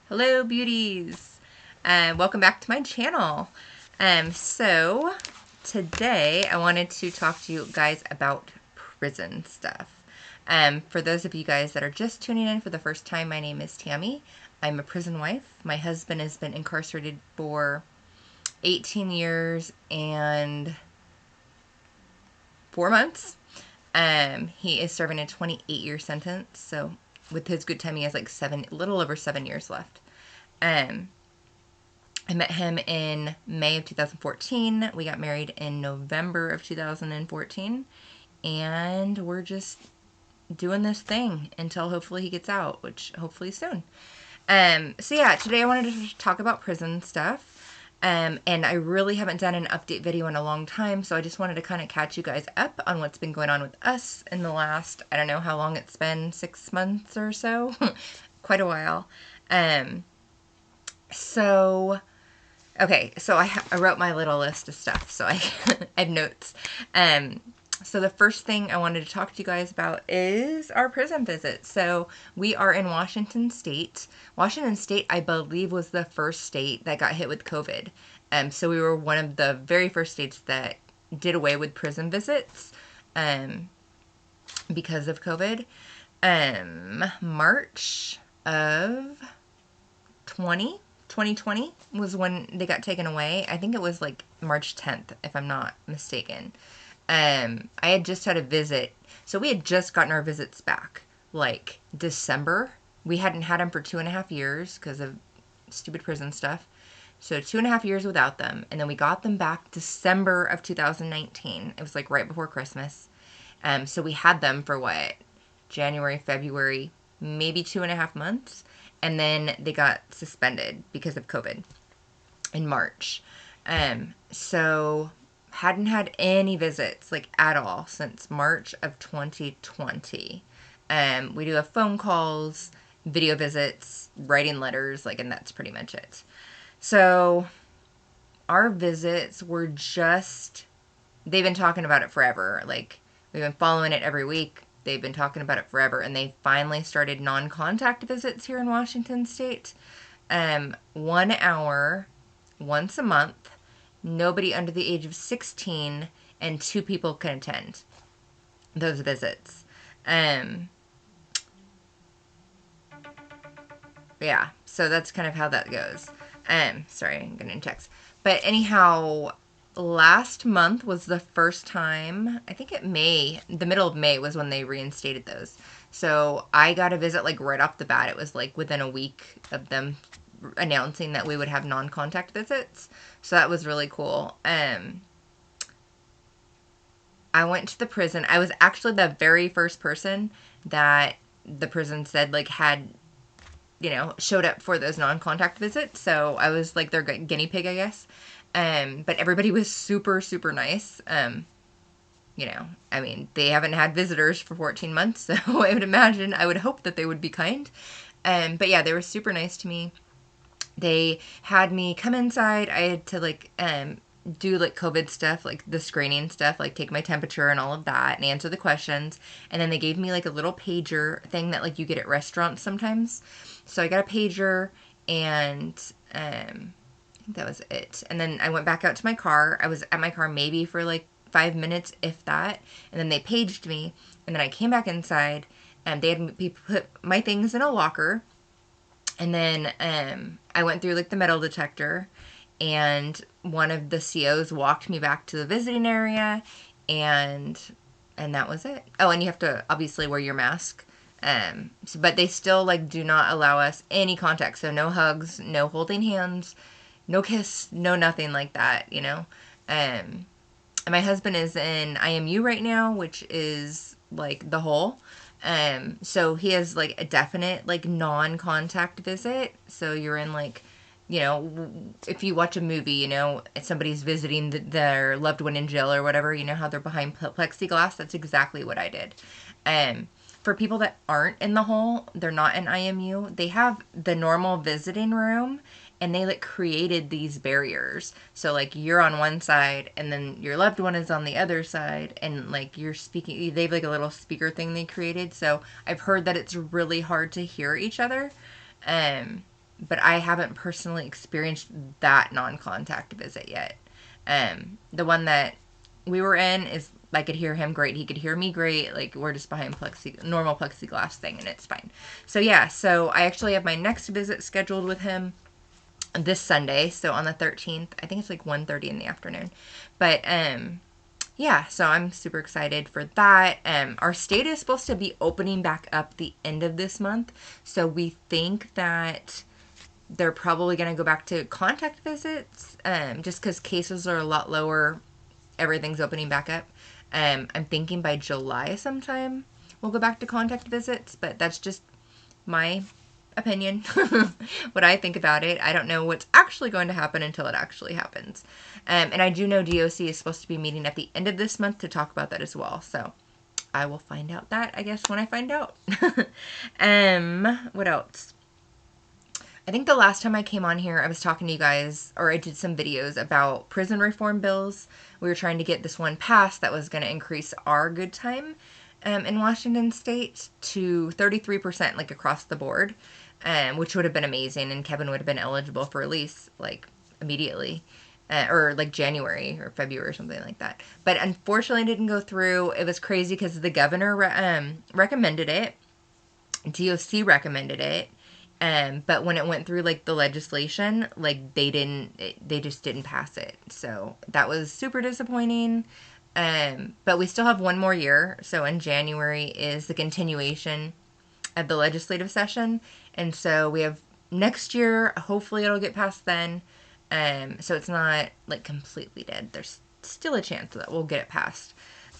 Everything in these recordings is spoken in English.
Hello, beauties. Welcome back to my channel. So today I wanted to talk to you guys about prison stuff. For those of you guys that are just tuning in for the first time, my name is Tammy. I'm a prison wife. My husband has been incarcerated for 18 years and 4 months. He is serving a 28-year sentence. So with his good time, he has like a little over 7 years left. I met him in May of 2014. We got married in November of 2014. And we're just doing this thing until hopefully he gets out, which hopefully soon. So yeah, today I wanted to talk about prison stuff. And I really haven't done an update video in a long time, so I just wanted to kind of catch you guys up on what's been going on with us in the last, I don't know how long it's been, 6 months or so. Quite a while. Okay, so I wrote my little list of stuff, so I have notes. So the first thing I wanted to talk to you guys about is our prison visit. So we are in Washington State. Washington State, I believe, was the first state that got hit with COVID. So we were one of the very first states that did away with prison visits because of COVID. March of 2020 was when they got taken away. I think it was like March 10th, if I'm not mistaken. I had just had a visit. So we had just gotten our visits back, like December. We hadn't had them for 2.5 years because of stupid prison stuff. So 2.5 years without them. And then we got them back December of 2019. It was like right before Christmas. So we had them for what? January, February, maybe 2.5 months. And then they got suspended because of COVID in March. So hadn't had any visits like at all since March of 2020. We do have phone calls, video visits, writing letters, and that's pretty much it. So our visits were they've been talking about it forever. Like, we've been following it every week. They've been talking about it forever, and they finally started non-contact visits here in Washington State. 1 hour, once a month, nobody under the age of 16, and 2 people can attend those visits. Yeah, so that's kind of how that goes. Sorry, I'm getting a text. But anyhow, last month was the first time, I think the middle of May was when they reinstated those. So I got a visit like right off the bat. It was like within a week of them announcing that we would have non-contact visits. So that was really cool. I went to the prison. I was actually the very first person that the prison said had showed up for those non-contact visits. So I was like their guinea pig, I guess. But everybody was super, super nice. I mean, they haven't had visitors for 14 months, so I would hope that they would be kind. But yeah, they were super nice to me. They had me come inside. I had to do COVID stuff, like the screening stuff, like take my temperature and all of that and answer the questions. And then they gave me like a little pager thing that you get at restaurants sometimes. So I got a pager, and I think that was it. And then I went back out to my car. I was at my car maybe for 5 minutes, if that. And then they paged me, and then I came back inside, and they had me put my things in a locker. And then I went through the metal detector, and one of the COs walked me back to the visiting area, and that was it. Oh, and you have to obviously wear your mask. But they still do not allow us any contact. So no hugs, no holding hands, no kiss, no nothing like that, And my husband is in IMU right now, which is the hole. So he has a definite non-contact visit. So you're in if you watch a movie, somebody's visiting their loved one in jail or whatever, how they're behind plexiglass. That's exactly what I did. For people that aren't in the hole, they're not in IMU, they have the normal visiting room, and they created these barriers. So you're on one side, and then your loved one is on the other side, and you're speaking. They have a little speaker thing they created. So I've heard that it's really hard to hear each other. but I haven't personally experienced that non-contact visit yet. The one that we were in is I could hear him great. He could hear me great. Like we're just behind normal plexiglass thing, and it's fine. So yeah, so I actually have my next visit scheduled with him this Sunday. So on the 13th, I think it's like 1:30 in the afternoon. But yeah, so I'm super excited for that. Our state is supposed to be opening back up the end of this month, so we think that they're probably going to go back to contact visits, just because cases are a lot lower. Everything's opening back up. I'm thinking by July sometime we'll go back to contact visits, but that's just my opinion, what I think about it. I don't know what's actually going to happen until it actually happens. And I do know DOC is supposed to be meeting at the end of this month to talk about that as well. So I will find out that, I guess, when I find out. What else? I think the last time I came on here, I was talking to you guys, or I did some videos about prison reform bills. We were trying to get this one passed that was going to increase our good time in Washington State to 33%, like across the board, which would have been amazing, and Kevin would have been eligible for release, like, immediately. Or like January or February or something like that. But unfortunately it didn't go through. It was crazy because the governor recommended it. DOC recommended it. But when it went through like the legislation, like they just didn't pass it. So that was super disappointing. But we still have one more year. So in January is the continuation of the legislative session. And so we have next year, hopefully it'll get passed then. So it's not like completely dead. There's still a chance that we'll get it passed.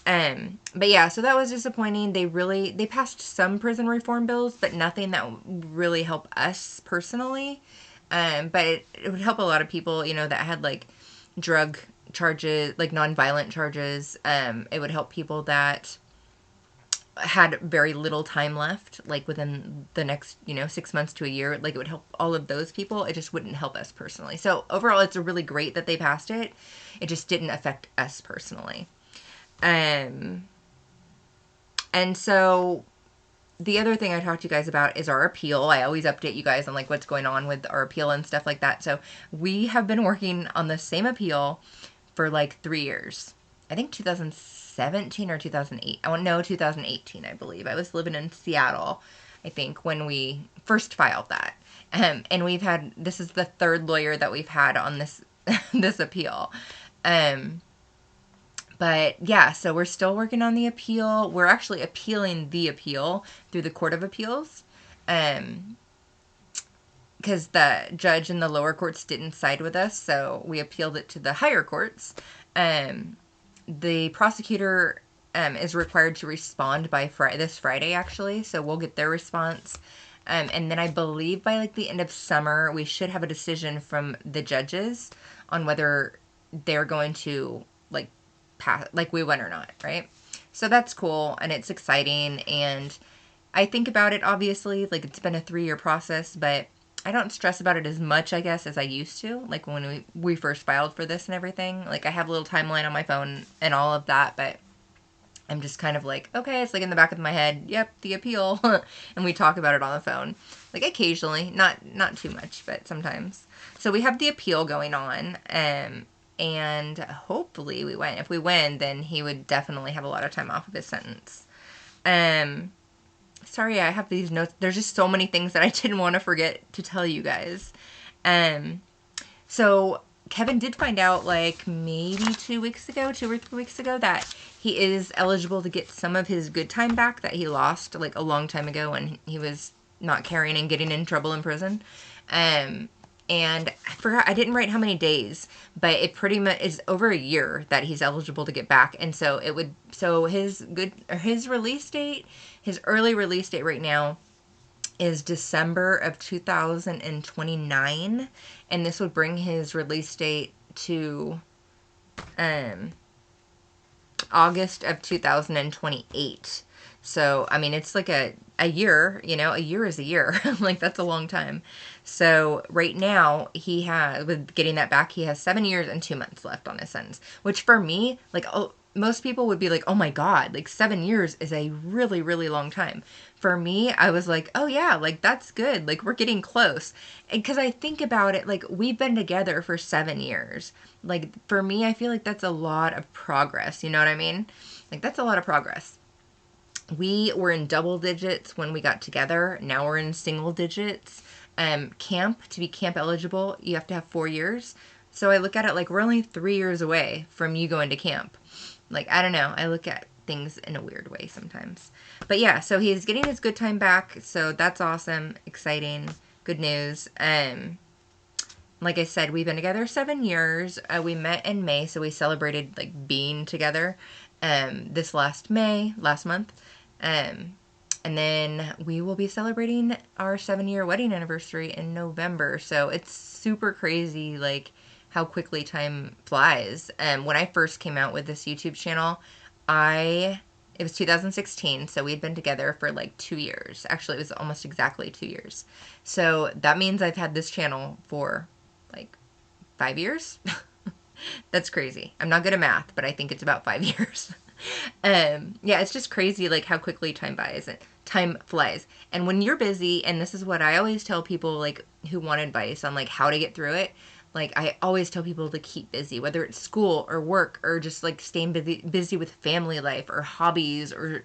But yeah, so that was disappointing. They passed some prison reform bills, but nothing that would really help us personally. But it would help a lot of people, that had like drug charges, like nonviolent charges. It would help people that had very little time left, like within the next, 6 months to a year. Like it would help all of those people. It just wouldn't help us personally. So overall, it's really great that they passed it. It just didn't affect us personally. And so the other thing I talked to you guys about is our appeal. I always update you guys on like what's going on with our appeal and stuff like that. So we have been working on the same appeal for like 3 years. I think 2017 or 2008. Oh no, 2018, I believe. I was living in Seattle, I think, when we first filed that. And this is the third lawyer that we've had on this this appeal. But yeah, so we're still working on the appeal. We're actually appealing the appeal through the Court of Appeals. Because the judge in the lower courts didn't side with us, so we appealed it to the higher courts. The prosecutor is required to respond by this Friday, actually, so we'll get their response. And then I believe by like the end of summer, we should have a decision from the judges on whether they're going to like pass, like we win or not, right? So that's cool, and it's exciting, and I think about it, obviously, like it's been a 3-year process, but I don't stress about it as much, I guess, as I used to, like when we first filed for this and everything. Like I have a little timeline on my phone and all of that, but I'm just kind of like, okay, it's like in the back of my head, yep, the appeal, and we talk about it on the phone, like occasionally, not too much, but sometimes. So we have the appeal going on, and hopefully we win. If we win, then he would definitely have a lot of time off of his sentence. Sorry, I have these notes. There's just so many things that I didn't want to forget to tell you guys. So Kevin did find out like maybe 2 or 3 weeks ago that he is eligible to get some of his good time back that he lost like a long time ago when he was not carrying and getting in trouble in prison. And I forgot, I didn't write how many days, but it pretty much is over a year that he's eligible to get back. And so his release date, his early release date right now is December of 2029. And this would bring his release date to August of 2028. So, I mean, it's like a year, a year is a year. Like, that's a long time. So, right now, with getting that back, he has 7 years and 2 months left on his sentence. Which, for me, like, most people would be like, oh my God, like 7 years is a really, really long time. For me, I was like, oh yeah, like that's good. Like we're getting close. And because I think about it, like we've been together for 7 years. Like for me, I feel like that's a lot of progress. You know what I mean? Like that's a lot of progress. We were in double digits when we got together. Now we're in single digits. Camp, to be camp eligible, you have to have 4 years. So I look at it like we're only 3 years away from you going to camp. Like, I don't know. I look at things in a weird way sometimes. But yeah, so he's getting his good time back. So that's awesome. Exciting. Good news. Like I said, we've been together 7 years. We met in May, so we celebrated like being together this last month. Um, and then we will be celebrating our 7 year wedding anniversary in November. So it's super crazy, like how quickly time flies. When I first came out with this YouTube channel, it was 2016, so we'd been together for like 2 years. Actually, it was almost exactly 2 years. So that means I've had this channel for like 5 years. That's crazy. I'm not good at math, but I think it's about 5 years. Yeah, it's just crazy like how quickly time flies. And when you're busy, and this is what I always tell people like who want advice on like how to get through it. Like I always tell people to keep busy, whether it's school or work or just like staying busy with family life or hobbies or,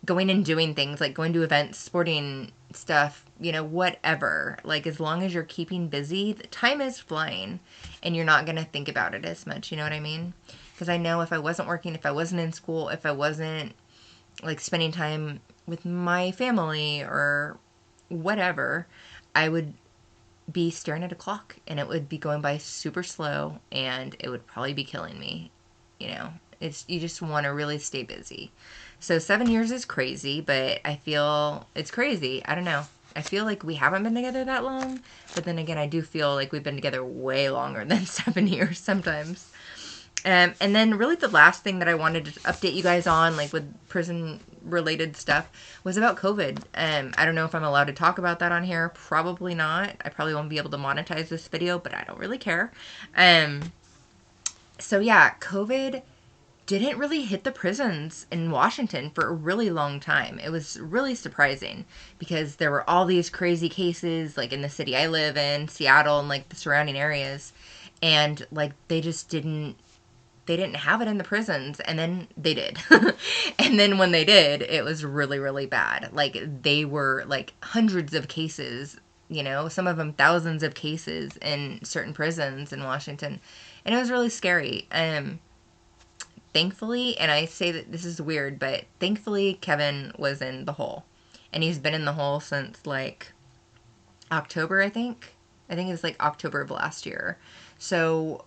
going and doing things like going to events, sporting stuff, whatever. Like as long as you're keeping busy, the time is flying and you're not going to think about it as much. You know what I mean? Because I know if I wasn't working, if I wasn't in school, if I wasn't like spending time with my family or whatever, I would be staring at a clock and it would be going by super slow and it would probably be killing me. You just want to really stay busy. So 7 years is crazy, but I feel it's crazy. I don't know. I feel like we haven't been together that long, but then again, I do feel like we've been together way longer than 7 years sometimes. And then really the last thing that I wanted to update you guys on, like with prison related stuff, was about COVID. I don't know if I'm allowed to talk about that on here. Probably not. I probably won't be able to monetize this video, but I don't really care. So yeah, COVID didn't really hit the prisons in Washington for a really long time. It was really surprising because there were all these crazy cases like in the city I live in, Seattle, and like the surrounding areas. And like they didn't have it in the prisons, and then they did. And then when they did, it was really, really bad. Like they were like hundreds of cases, some of them thousands of cases in certain prisons in Washington. And it was really scary. Thankfully, and I say that this is weird, but thankfully Kevin was in the hole. And he's been in the hole since like October, I think. I think it was like October of last year. So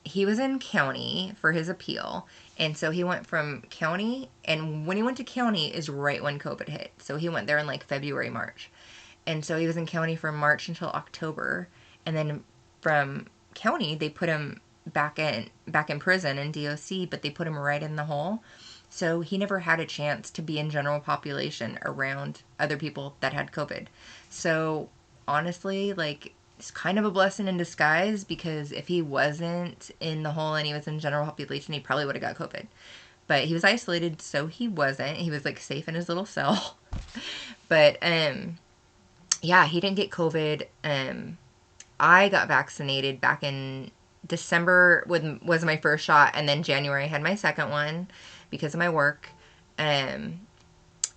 he was in county for his appeal. And so he went from county, and when he went to county is right when COVID hit. So he went there in like February, March. And so he was in county from March until October. And then from county, they put him back in prison in DOC, but they put him right in the hole. So he never had a chance to be in general population around other people that had COVID. So honestly, like, it's kind of a blessing in disguise, because if he wasn't in the hole and he was in general population, he probably would have got COVID. But he was isolated, so he wasn't. He was like safe in his little cell. But yeah, he didn't get COVID. I got vaccinated back in December was my first shot, and then January I had my second one because of my work. And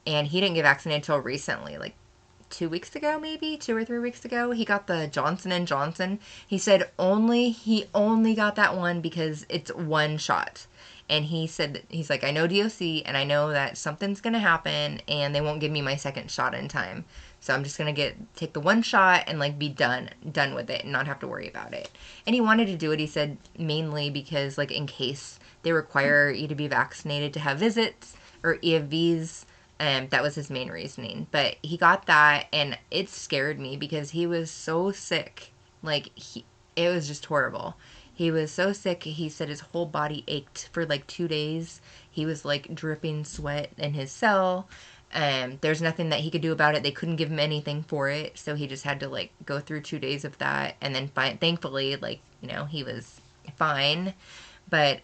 he didn't get vaccinated until recently, like 2 weeks ago, maybe 2 or 3 weeks ago. He got the Johnson & Johnson. He said he only got that one because it's one shot. And he said, he's like, I know DOC, and I know that something's going to happen, and they won't give me my second shot in time. So I'm just going to take the one shot and like be done with it and not have to worry about it. And he wanted to do it, he said, mainly because like in case they require you to be vaccinated to have visits or EFVs. That was his main reasoning. But he got that, and it scared me because he was so sick. Like, it was just horrible. He was so sick, he said his whole body ached for like 2 days. He was like dripping sweat in his cell. There's nothing that he could do about it. They couldn't give him anything for it. So he just had to like go through 2 days of that. And then thankfully, like, he was fine. But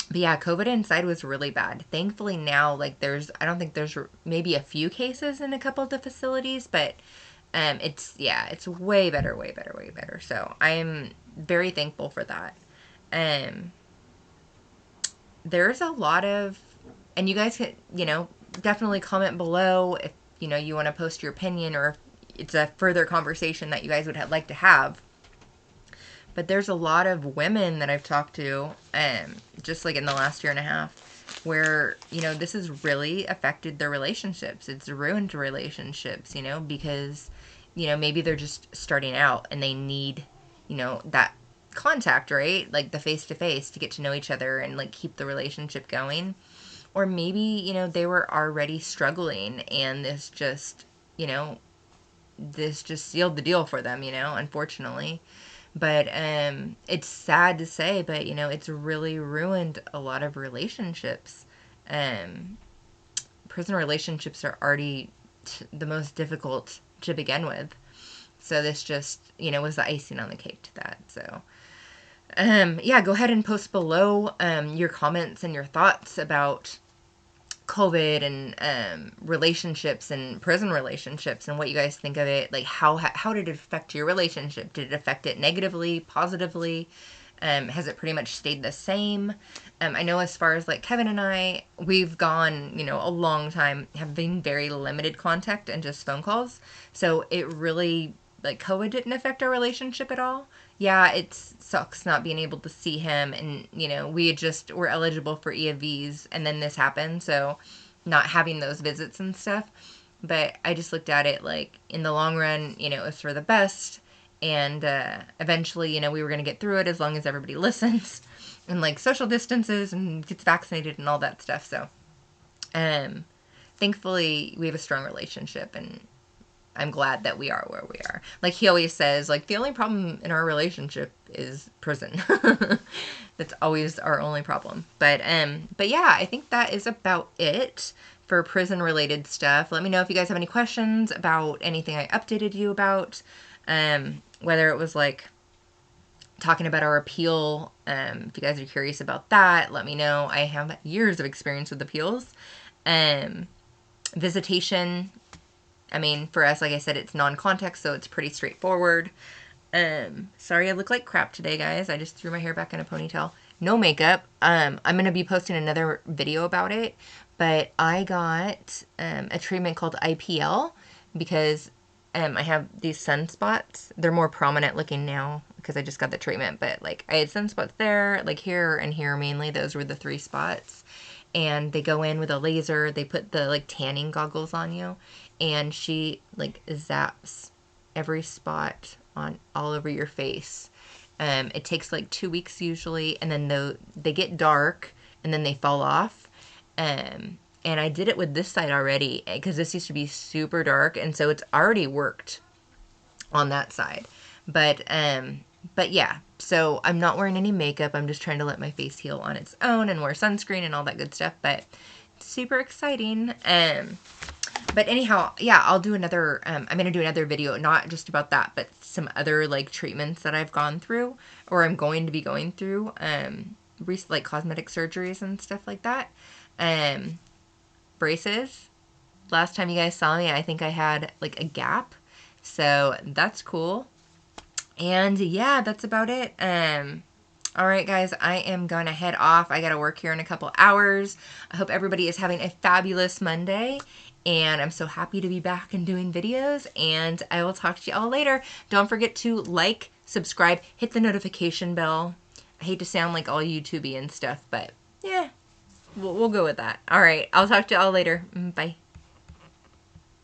But yeah, COVID inside was really bad. Thankfully now, like I don't think there's maybe a few cases in a couple of the facilities, but it's way better, way better, way better. So I am very thankful for that. Um, there's a lot of, and you guys can, definitely comment below if, you want to post your opinion, or if it's a further conversation that you guys would like to have. But there's a lot of women that I've talked to, just like in the last year and a half, where, this has really affected their relationships. It's ruined relationships, because, maybe they're just starting out and they need, that contact, right? Like the face to face to get to know each other and like keep the relationship going. Or maybe, they were already struggling and this just sealed the deal for them, unfortunately. But it's sad to say, but it's really ruined a lot of relationships. Um, Prison relationships are already the most difficult to begin with. So this just, was the icing on the cake to that. So, yeah, go ahead and post below your comments and your thoughts about COVID and relationships and prison relationships and what you guys think of it. Like, how did it affect your relationship? Did it affect it negatively, positively? Has it pretty much stayed the same? I know as far as like Kevin and I, we've gone, a long time having very limited contact and just phone calls. So it really, like, COVID didn't affect our relationship at all. Yeah, it sucks not being able to see him, and we just were eligible for EFVs, and then this happened, so not having those visits and stuff. But I just looked at it like in the long run, it was for the best, and eventually, we were gonna get through it as long as everybody listens and like social distances and gets vaccinated and all that stuff. So, thankfully, we have a strong relationship, and I'm glad that we are where we are. Like he always says, like the only problem in our relationship is prison. That's always our only problem. But yeah, I think that is about it for prison related stuff. Let me know if you guys have any questions about anything I updated you about. Whether it was like talking about our appeal. If you guys are curious about that, let me know. I have years of experience with appeals. Visitation. I mean, for us, like I said, it's non-contact, so it's pretty straightforward. Sorry I look like crap today, guys. I just threw my hair back in a ponytail. No makeup. I'm going to be posting another video about it, but I got a treatment called IPL because I have these sunspots. They're more prominent looking now because I just got the treatment, but like I had sunspots there, like here and here mainly. Those were the 3 spots. And they go in with a laser. They put the like tanning goggles on you, and she like zaps every spot on all over your face. It takes like 2 weeks usually, and then they get dark and then they fall off. And I did it with this side already because this used to be super dark, and so it's already worked on that side. But yeah, so I'm not wearing any makeup. I'm just trying to let my face heal on its own and wear sunscreen and all that good stuff. But super exciting. But anyhow, yeah, I'll do another, I'm going to do another video, not just about that, but some other like treatments that I've gone through or I'm going to be going through, like cosmetic surgeries and stuff like that. Braces. Last time you guys saw me, I think I had like a gap. So that's cool. And yeah, that's about it. All right, guys, I am going to head off. I got to work here in a couple hours. I hope everybody is having a fabulous Monday. And I'm so happy to be back and doing videos. And I will talk to you all later. Don't forget to like, subscribe, hit the notification bell. I hate to sound like all YouTube-y and stuff, but yeah, we'll go with that. All right, I'll talk to you all later. Bye.